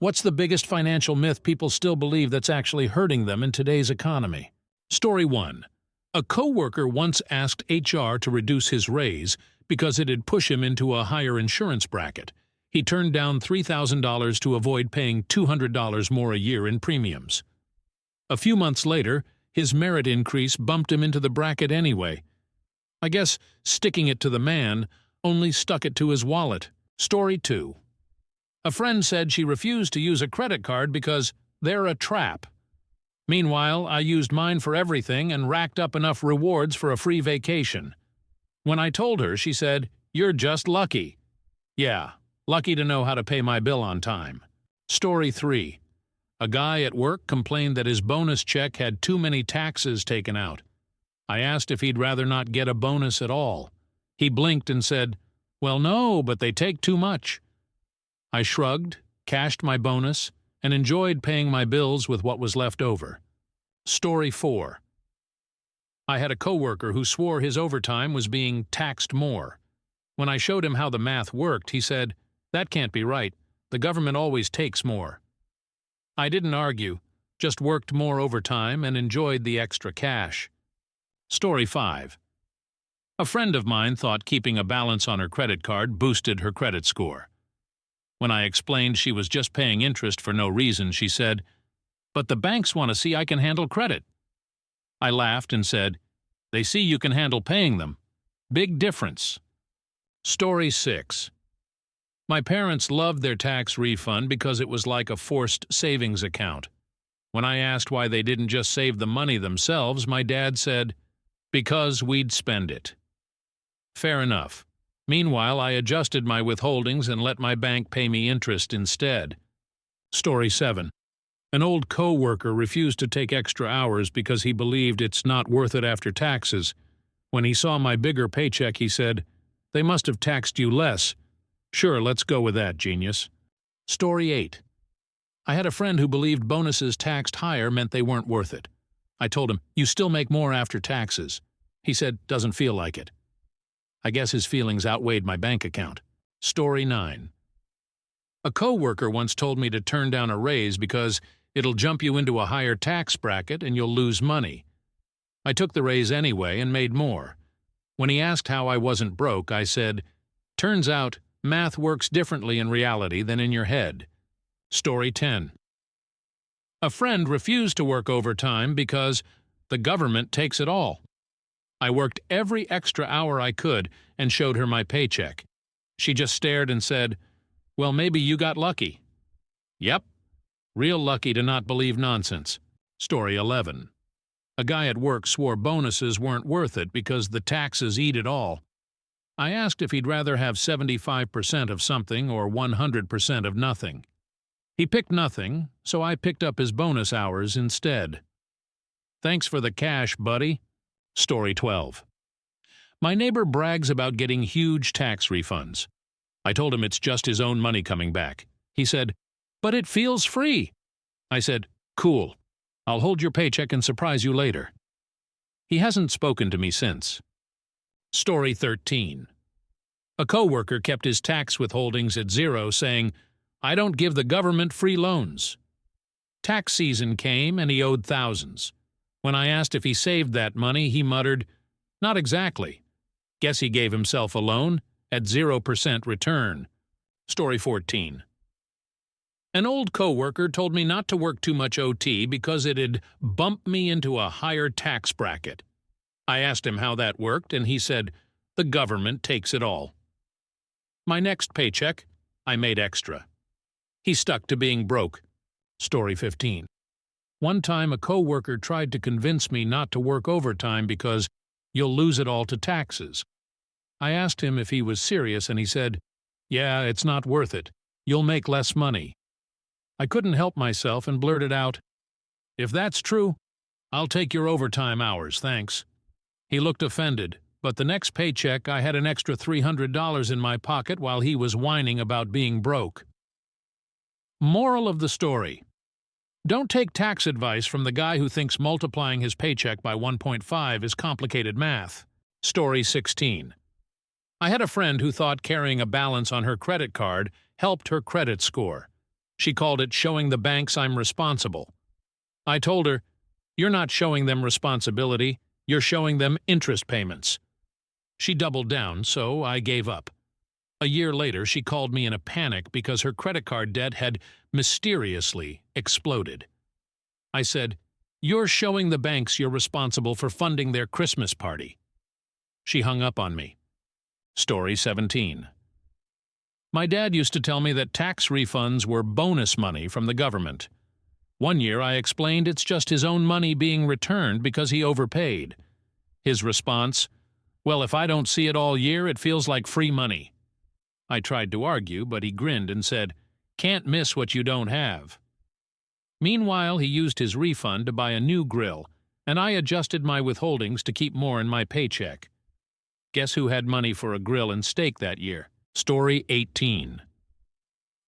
What's the biggest financial myth people still believe that's actually hurting them in today's economy? Story 1. A coworker once asked HR to reduce his raise because it'd push him into a higher insurance bracket. He turned down $3,000 to avoid paying $200 more a year in premiums. A few months later, his merit increase bumped him into the bracket anyway. I guess sticking it to the man only stuck it to his wallet. Story 2. A friend said she refused to use a credit card because they're a trap. Meanwhile, I used mine for everything and racked up enough rewards for a free vacation. When I told her, she said, "You're just lucky." Yeah, lucky to know how to pay my bill on time. Story 3. A guy at work complained that his bonus check had too many taxes taken out. I asked if he'd rather not get a bonus at all. He blinked and said, "Well, no, but they take too much." I shrugged, cashed my bonus, and enjoyed paying my bills with what was left over. Story 4. I had a coworker who swore his overtime was being taxed more. When I showed him how the math worked, he said, "That can't be right. The government always takes more." I didn't argue, just worked more overtime and enjoyed the extra cash. Story 5. A friend of mine thought keeping a balance on her credit card boosted her credit score. When I explained she was just paying interest for no reason, she said, "But the banks want to see I can handle credit." I laughed and said, "They see you can handle paying them. Big difference." Story 6. My parents loved their tax refund because it was like a forced savings account. When I asked why they didn't just save the money themselves, my dad said, "Because we'd spend it." Fair enough. Meanwhile, I adjusted my withholdings and let my bank pay me interest instead. Story 7. An old co-worker refused to take extra hours because he believed it's not worth it after taxes. When he saw my bigger paycheck, he said, "They must have taxed you less." Sure, let's go with that, genius. Story 8. I had a friend who believed bonuses taxed higher meant they weren't worth it. I told him, "You still make more after taxes." He said, "Doesn't feel like it." I guess his feelings outweighed my bank account. Story 9. A coworker once told me to turn down a raise because it'll jump you into a higher tax bracket and you'll lose money. I took the raise anyway and made more. When he asked how I wasn't broke, I said, "Turns out, math works differently in reality than in your head." Story 10. A friend refused to work overtime because the government takes it all. I worked every extra hour I could and showed her my paycheck. She just stared and said, "Well, maybe you got lucky." Yep, real lucky to not believe nonsense. Story 11. A guy at work swore bonuses weren't worth it because the taxes eat it all. I asked if he'd rather have 75% of something or 100% of nothing. He picked nothing, so I picked up his bonus hours instead. Thanks for the cash, buddy. Story 12. My neighbor brags about getting huge tax refunds. I told him it's just his own money coming back. He said, "But it feels free." I said, "Cool. I'll hold your paycheck and surprise you later." He hasn't spoken to me since. Story 13. A coworker kept his tax withholdings at zero, saying, "I don't give the government free loans." Tax season came and he owed thousands. When I asked if he saved that money, he muttered, "Not exactly. Guess he gave himself a loan at 0% return." Story 14. An old coworker told me not to work too much OT because it'd bump me into a higher tax bracket. I asked him how that worked, and he said, "The government takes it all." My next paycheck, I made extra. He stuck to being broke. Story 15. One time a coworker tried to convince me not to work overtime because you'll lose it all to taxes. I asked him if he was serious and he said, "Yeah, it's not worth it. You'll make less money." I couldn't help myself and blurted out, "If that's true, I'll take your overtime hours, thanks." He looked offended, but the next paycheck I had an extra $300 in my pocket while he was whining about being broke. Moral of the story. Don't take tax advice from the guy who thinks multiplying his paycheck by 1.5 is complicated math. Story 16. I had a friend who thought carrying a balance on her credit card helped her credit score. She called it showing the banks I'm responsible. I told her, "You're not showing them responsibility, you're showing them interest payments." She doubled down, so I gave up. A year later, she called me in a panic because her credit card debt had mysteriously exploded. I said, "You're showing the banks you're responsible for funding their Christmas party." She hung up on me. Story 17. My dad used to tell me that tax refunds were bonus money from the government. One year I explained it's just his own money being returned because he overpaid. His response, "Well, if I don't see it all year, it feels like free money." I tried to argue, but he grinned and said, "Can't miss what you don't have." Meanwhile, he used his refund to buy a new grill, and I adjusted my withholdings to keep more in my paycheck. Guess who had money for a grill and steak that year? Story 18.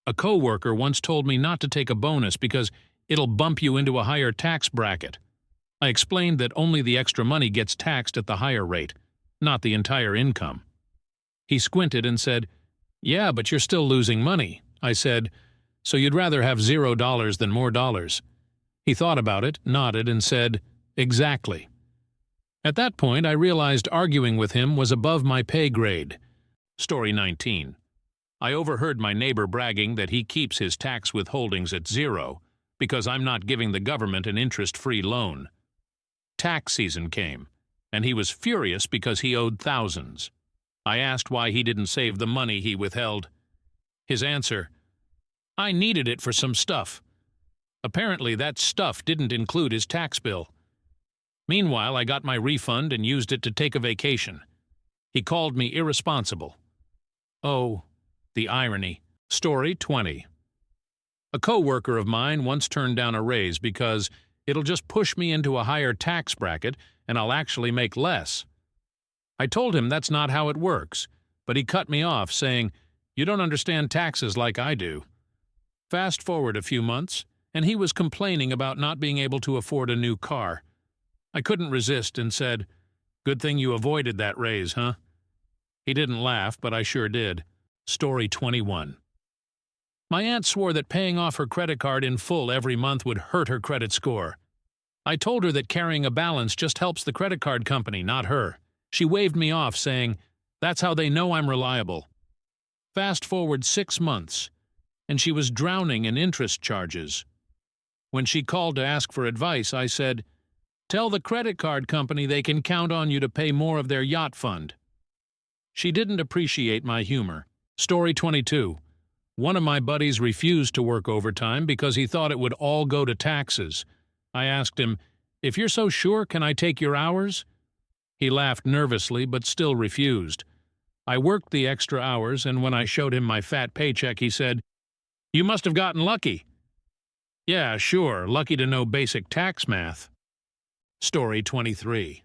A coworker once told me not to take a bonus because it'll bump you into a higher tax bracket. I explained that only the extra money gets taxed at the higher rate, not the entire income. He squinted and said, "Yeah, but you're still losing money." I said, "So you'd rather have $0 than more dollars?" He thought about it, nodded, and said, "Exactly." At that point, I realized arguing with him was above my pay grade. Story 19. I overheard my neighbor bragging that he keeps his tax withholdings at zero because I'm not giving the government an interest-free loan. Tax season came, and he was furious because he owed thousands. I asked why he didn't save the money he withheld. His answer, "I needed it for some stuff." Apparently, that stuff didn't include his tax bill. Meanwhile, I got my refund and used it to take a vacation. He called me irresponsible. Oh, the irony. Story 20. A coworker of mine once turned down a raise because it'll just push me into a higher tax bracket and I'll actually make less. I told him that's not how it works, but he cut me off saying, "You don't understand taxes like I do." Fast forward a few months, and he was complaining about not being able to afford a new car. I couldn't resist and said, "Good thing you avoided that raise, huh?" He didn't laugh, but I sure did. Story 21. My aunt swore that paying off her credit card in full every month would hurt her credit score. I told her that carrying a balance just helps the credit card company, not her. She waved me off, saying, "That's how they know I'm reliable." Fast forward 6 months, and she was drowning in interest charges. When she called to ask for advice, I said, "Tell the credit card company they can count on you to pay more of their yacht fund." She didn't appreciate my humor. Story 22. One of my buddies refused to work overtime because he thought it would all go to taxes. I asked him, "If you're so sure, can I take your hours?" He laughed nervously, but still refused. I worked the extra hours, and when I showed him my fat paycheck, he said, "You must have gotten lucky." Yeah, sure, lucky to know basic tax math. Story 23.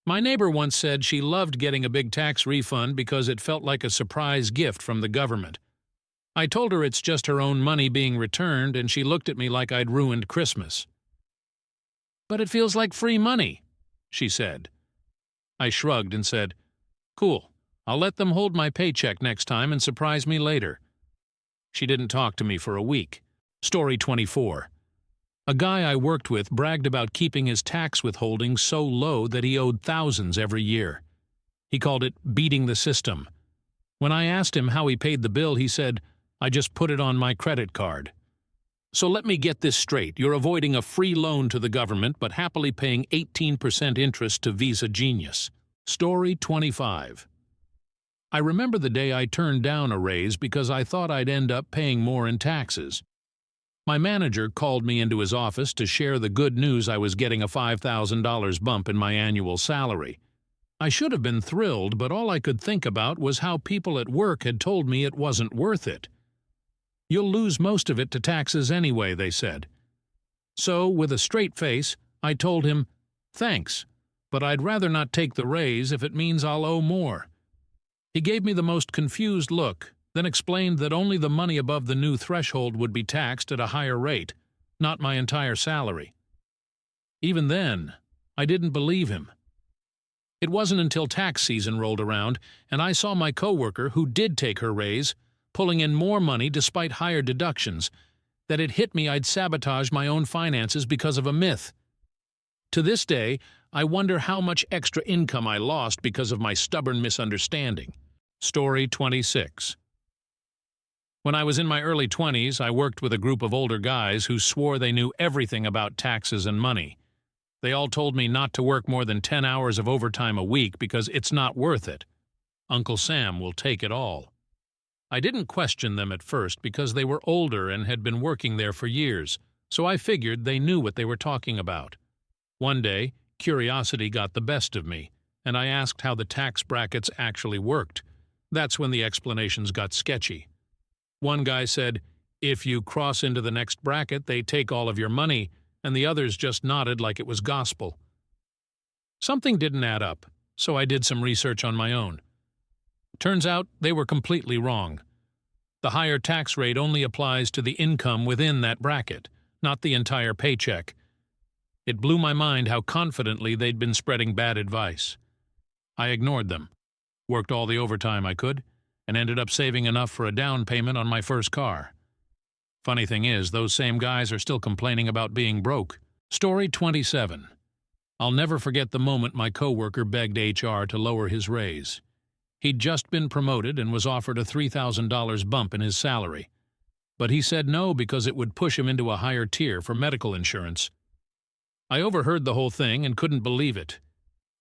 My neighbor once said she loved getting a big tax refund because it felt like a surprise gift from the government. I told her it's just her own money being returned, and she looked at me like I'd ruined Christmas. "But it feels like free money," she said. I shrugged and said, "Cool, I'll let them hold my paycheck next time and surprise me later." She didn't talk to me for a week. Story 24. A guy I worked with bragged about keeping his tax withholdings so low that he owed thousands every year. He called it beating the system. When I asked him how he paid the bill, he said, "I just put it on my credit card." So let me get this straight. You're avoiding a free loan to the government but happily paying 18% interest to Visa Genius. Story 25. I remember the day I turned down a raise because I thought I'd end up paying more in taxes. My manager called me into his office to share the good news I was getting a $5,000 bump in my annual salary. I should have been thrilled, but all I could think about was how people at work had told me it wasn't worth it. "You'll lose most of it to taxes anyway," they said. So, with a straight face, I told him, "Thanks, but I'd rather not take the raise if it means I'll owe more." He gave me the most confused look, then explained that only the money above the new threshold would be taxed at a higher rate, not my entire salary. Even then, I didn't believe him. It wasn't until tax season rolled around and I saw my coworker, who did take her raise, pulling in more money despite higher deductions, that it hit me I'd sabotaged my own finances because of a myth. To this day, I wonder how much extra income I lost because of my stubborn misunderstanding. Story 26. When I was in my early 20s, I worked with a group of older guys who swore they knew everything about taxes and money. They all told me not to work more than 10 hours of overtime a week because it's not worth it. Uncle Sam will take it all. I didn't question them at first because they were older and had been working there for years, so I figured they knew what they were talking about. One day, curiosity got the best of me, and I asked how the tax brackets actually worked. That's when the explanations got sketchy. One guy said, "If you cross into the next bracket, they take all of your money," and the others just nodded like it was gospel. Something didn't add up, so I did some research on my own. Turns out they were completely wrong. The higher tax rate only applies to the income within that bracket, not the entire paycheck. It blew my mind how confidently they'd been spreading bad advice. I ignored them, worked all the overtime I could, and ended up saving enough for a down payment on my first car. Funny thing is, those same guys are still complaining about being broke. Story 27. I'll never forget the moment my coworker begged HR to lower his raise. He'd just been promoted and was offered a $3,000 bump in his salary. But he said no because it would push him into a higher tier for medical insurance. I overheard the whole thing and couldn't believe it.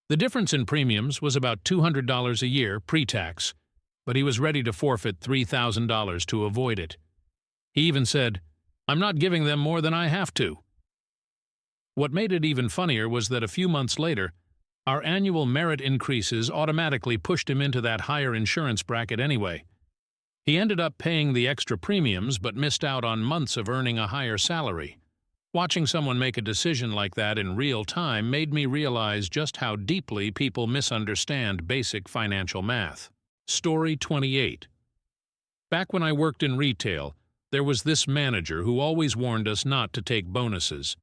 The difference in premiums was about $200 a year pre-tax, but he was ready to forfeit $3,000 to avoid it. He even said, "I'm not giving them more than I have to." What made it even funnier was that a few months later, our annual merit increases automatically pushed him into that higher insurance bracket anyway. He ended up paying the extra premiums but missed out on months of earning a higher salary. Watching someone make a decision like that in real time made me realize just how deeply people misunderstand basic financial math. Story 28. Back when I worked in retail, there was this manager who always warned us not to take bonuses.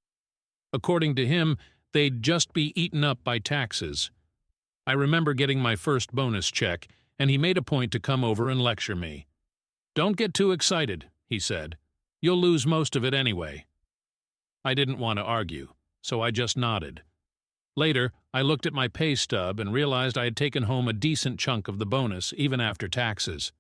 According to him, they'd just be eaten up by taxes. I remember getting my first bonus check, and he made a point to come over and lecture me. "Don't get too excited," he said. "You'll lose most of it anyway." I didn't want to argue, so I just nodded. Later, I looked at my pay stub and realized I had taken home a decent chunk of the bonus, even after taxes.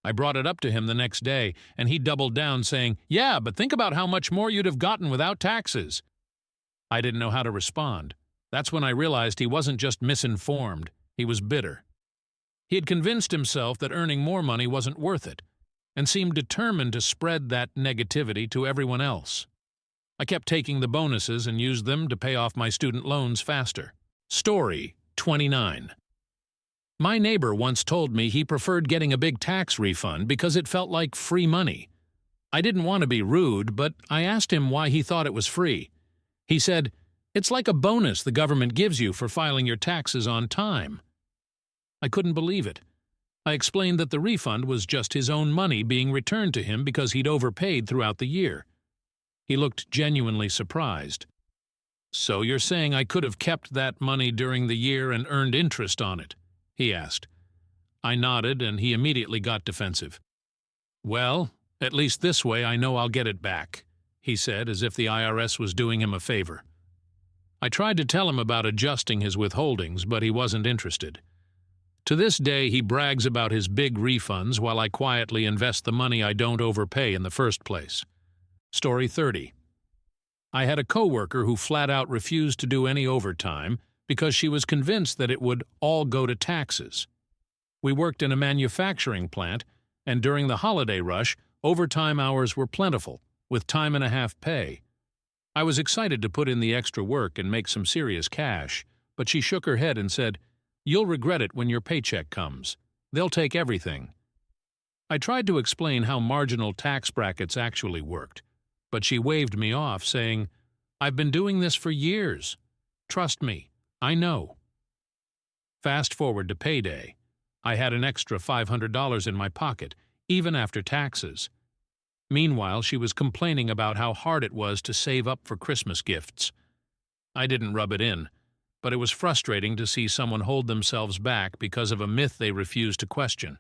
I brought it up to him the next day, and he doubled down, saying, "Yeah, but think about how much more you'd have gotten without taxes." I didn't know how to respond. That's when I realized he wasn't just misinformed, he was bitter. He had convinced himself that earning more money wasn't worth it, and seemed determined to spread that negativity to everyone else. I kept taking the bonuses and used them to pay off my student loans faster. Story 29. My neighbor once told me he preferred getting a big tax refund because it felt like free money. I didn't want to be rude, but I asked him why he thought it was free. He said, "It's like a bonus the government gives you for filing your taxes on time." I couldn't believe it. I explained that the refund was just his own money being returned to him because he'd overpaid throughout the year. He looked genuinely surprised. "So you're saying I could have kept that money during the year and earned interest on it?" he asked. I nodded, and he immediately got defensive. "Well, at least this way I know I'll get it back," he said, as if the IRS was doing him a favor. I tried to tell him about adjusting his withholdings, but he wasn't interested. To this day, he brags about his big refunds while I quietly invest the money I don't overpay in the first place. Story 30. I had a coworker who flat out refused to do any overtime because she was convinced that it would all go to taxes. We worked in a manufacturing plant, and during the holiday rush, overtime hours were plentiful, with time-and-a-half pay. I was excited to put in the extra work and make some serious cash, but she shook her head and said, "You'll regret it when your paycheck comes. They'll take everything." I tried to explain how marginal tax brackets actually worked, but she waved me off, saying, "I've been doing this for years. Trust me, I know." Fast forward to payday. I had an extra $500 in my pocket, even after taxes. Meanwhile, she was complaining about how hard it was to save up for Christmas gifts. I didn't rub it in, but it was frustrating to see someone hold themselves back because of a myth they refused to question.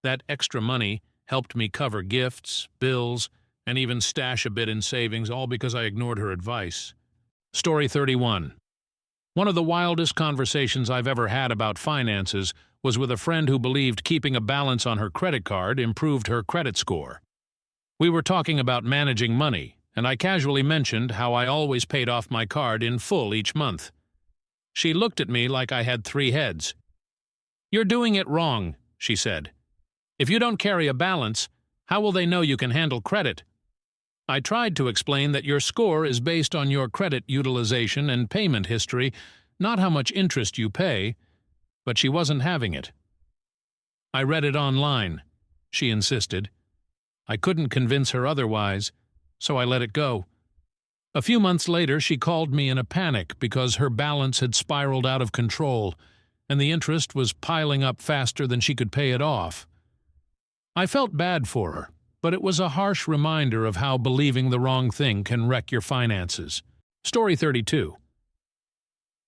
That extra money helped me cover gifts, bills, and even stash a bit in savings, all because I ignored her advice. Story 31. One of the wildest conversations I've ever had about finances was with a friend who believed keeping a balance on her credit card improved her credit score. We were talking about managing money, and I casually mentioned how I always paid off my card in full each month. She looked at me like I had 3 heads. "You're doing it wrong," she said. "If you don't carry a balance, how will they know you can handle credit?" I tried to explain that your score is based on your credit utilization and payment history, not how much interest you pay, but she wasn't having it. "I read it online," she insisted. I couldn't convince her otherwise, so I let it go. A few months later, she called me in a panic because her balance had spiraled out of control, and the interest was piling up faster than she could pay it off. I felt bad for her, but it was a harsh reminder of how believing the wrong thing can wreck your finances. Story 32.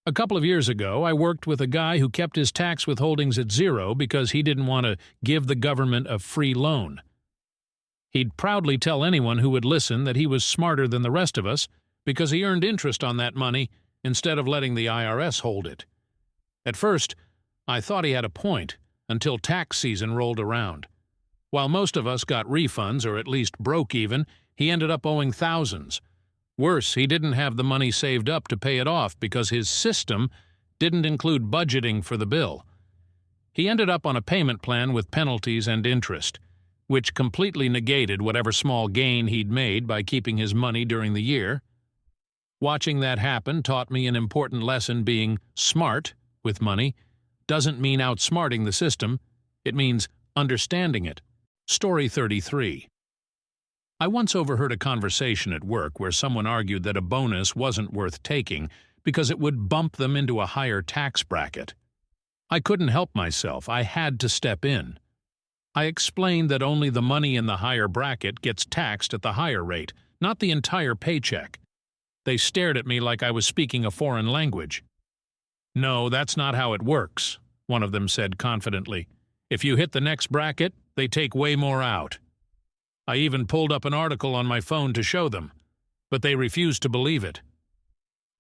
A couple of years ago, I worked with a guy who kept his tax withholdings at 0 because he didn't want to give the government a free loan. He'd proudly tell anyone who would listen that he was smarter than the rest of us because he earned interest on that money instead of letting the IRS hold it. At first, I thought he had a point until tax season rolled around. While most of us got refunds or at least broke even, he ended up owing thousands. Worse, he didn't have the money saved up to pay it off because his system didn't include budgeting for the bill. He ended up on a payment plan with penalties and interest, which completely negated whatever small gain he'd made by keeping his money during the year. Watching that happen taught me an important lesson: being smart with money doesn't mean outsmarting the system, it means understanding it. Story 33. I once overheard a conversation at work where someone argued that a bonus wasn't worth taking because it would bump them into a higher tax bracket. I couldn't help myself. I had to step in. I explained that only the money in the higher bracket gets taxed at the higher rate, not the entire paycheck. They stared at me like I was speaking a foreign language. "No, that's not how it works," one of them said confidently. "If you hit the next bracket, they take way more out." I even pulled up an article on my phone to show them, but they refused to believe it.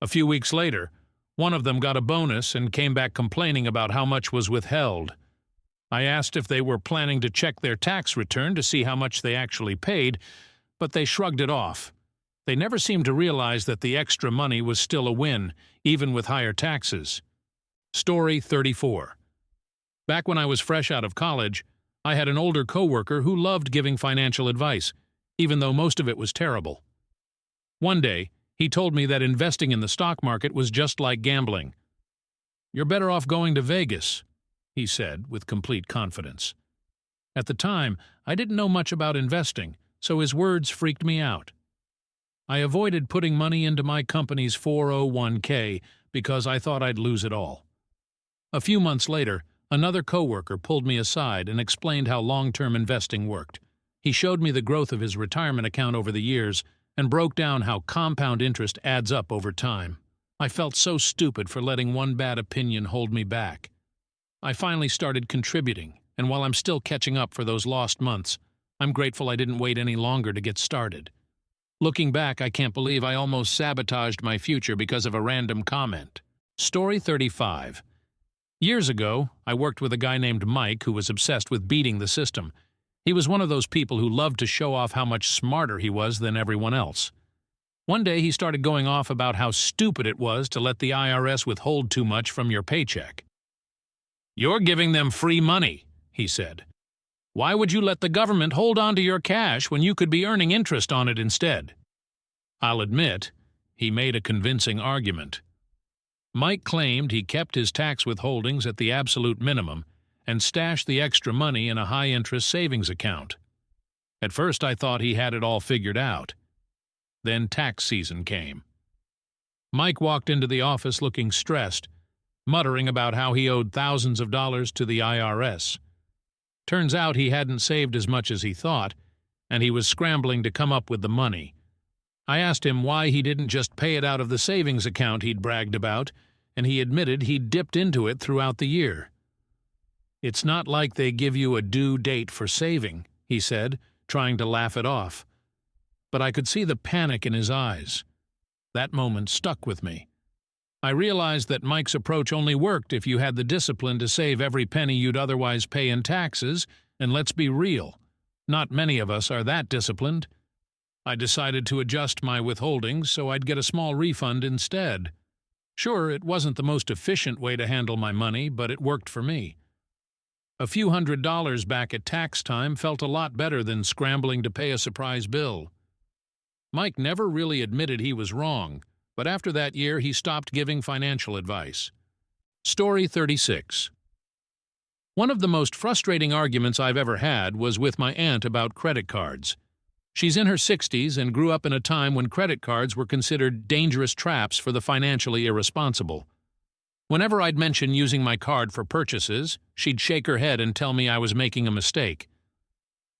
A few weeks later, one of them got a bonus and came back complaining about how much was withheld. I asked if they were planning to check their tax return to see how much they actually paid, but they shrugged it off. They never seemed to realize that the extra money was still a win, even with higher taxes. Story 34. Back when I was fresh out of college, I had an older coworker who loved giving financial advice, even though most of it was terrible. One day, he told me that investing in the stock market was just like gambling. "You're better off going to Vegas," he said with complete confidence. At the time, I didn't know much about investing, so his words freaked me out. I avoided putting money into my company's 401k because I thought I'd lose it all. A few months later, another coworker pulled me aside and explained how long-term investing worked. He showed me the growth of his retirement account over the years and broke down how compound interest adds up over time. I felt so stupid for letting one bad opinion hold me back. I finally started contributing, and while I'm still catching up for those lost months, I'm grateful I didn't wait any longer to get started. Looking back, I can't believe I almost sabotaged my future because of a random comment. Story 35. Years ago, I worked with a guy named Mike who was obsessed with beating the system. He was one of those people who loved to show off how much smarter he was than everyone else. One day he started going off about how stupid it was to let the IRS withhold too much from your paycheck. "You're giving them free money," he said. "Why would you let the government hold on to your cash when you could be earning interest on it instead?" I'll admit, he made a convincing argument. Mike claimed he kept his tax withholdings at the absolute minimum and stashed the extra money in a high-interest savings account. At first I thought he had it all figured out. Then tax season came. Mike walked into the office looking stressed, muttering about how he owed thousands of dollars to the IRS. Turns out he hadn't saved as much as he thought, and he was scrambling to come up with the money. I asked him why he didn't just pay it out of the savings account he'd bragged about, and he admitted he'd dipped into it throughout the year. "It's not like they give you a due date for saving," he said, trying to laugh it off. But I could see the panic in his eyes. That moment stuck with me. I realized that Mike's approach only worked if you had the discipline to save every penny you'd otherwise pay in taxes, and let's be real, not many of us are that disciplined. I decided to adjust my withholdings so I'd get a small refund instead. Sure, it wasn't the most efficient way to handle my money, but it worked for me. A few $100s back at tax time felt a lot better than scrambling to pay a surprise bill. Mike never really admitted he was wrong, but after that year he stopped giving financial advice. Story 36. One of the most frustrating arguments I've ever had was with my aunt about credit cards. She's in her 60s and grew up in a time when credit cards were considered dangerous traps for the financially irresponsible. Whenever I'd mention using my card for purchases, she'd shake her head and tell me I was making a mistake.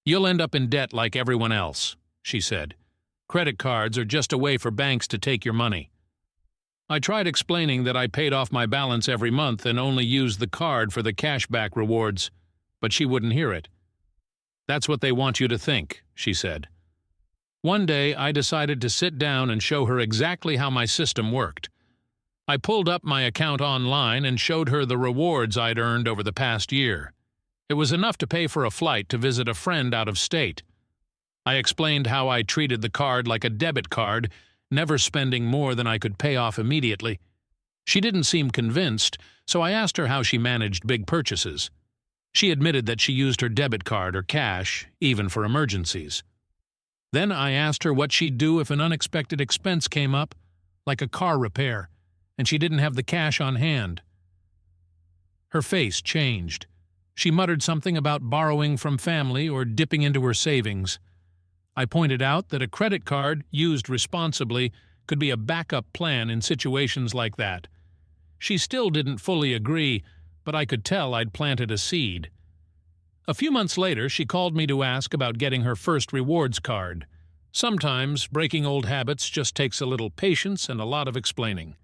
"You'll end up in debt like everyone else," she said. "Credit cards are just a way for banks to take your money." I tried explaining that I paid off my balance every month and only used the card for the cashback rewards, but she wouldn't hear it. "That's what they want you to think," she said. One day, I decided to sit down and show her exactly how my system worked. I pulled up my account online and showed her the rewards I'd earned over the past year. It was enough to pay for a flight to visit a friend out of state. I explained how I treated the card like a debit card, never spending more than I could pay off immediately. She didn't seem convinced, so I asked her how she managed big purchases. She admitted that she used her debit card or cash, even for emergencies. Then I asked her what she'd do if an unexpected expense came up, like a car repair, and she didn't have the cash on hand. Her face changed. She muttered something about borrowing from family or dipping into her savings. I pointed out that a credit card, used responsibly, could be a backup plan in situations like that. She still didn't fully agree, but I could tell I'd planted a seed. A few months later, she called me to ask about getting her first rewards card. Sometimes breaking old habits just takes a little patience and a lot of explaining.